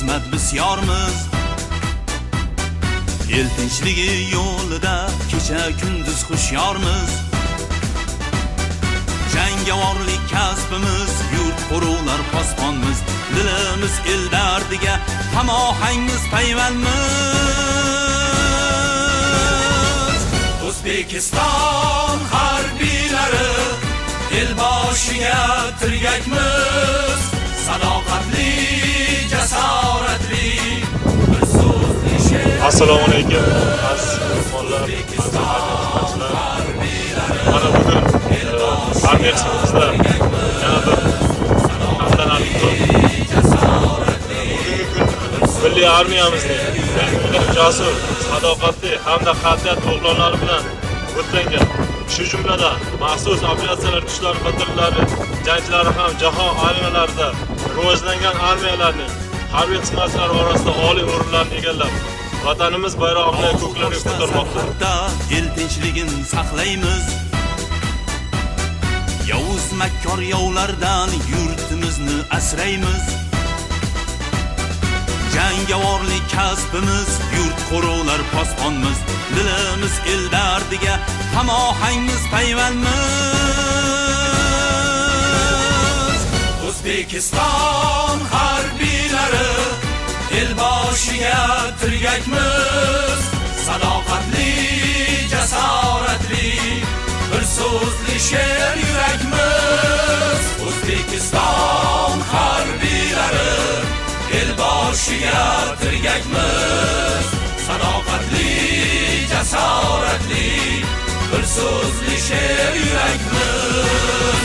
qismat bisyormiz. El tinchligi yo'lida kecha kunduz xushyormiz. Jangovorlik kasbimiz, yurt qo'rovlar posbonmiz. Dilimiz el dardiga hamohangmiz, payvandmiz. O'zbekiston harbiylari el boshiga tirgakmiz. Sadoqatli, jasoratli, bir so'zli she'r. Assalomu alaykum aziz mehmonlar, mana bugun armiya xizmatimizda yana bir tantanali tur. Bugungi kun milliy armiyamizning jasur, sadoqatli hamda qat'iyat o'g'lonlari bilan o'tlangan. Shu jumladan maxsus operatsiyalar kuchlari xatirlari jangchilari ham jahon armiyalarida rivojlangan armiyalarning harbiy xizmatchilari orasida oliy o'rinlarni egallab, vatanimiz bayrog'ini ko'klarga ko'tarmoqda. El tinchligini saqlaymiz. Yovuz makkor yovlardan yurtimizni asraymiz. Jangovorlik kasbimiz, yurt qo'rovlar posbonmiz. Dilimiz el dardiga hamohangmiz, payvandmiz. O'zbekiston harbiylari el boshiga tirgakmiz. Sadoqatli, jasoratli, bir so'zli she'r yurakmiz. O'zbekiston harbiylari el boshiga tirgakmiz. Sadoqatli, jasoratli, bir so'zli she'r yurakmiz.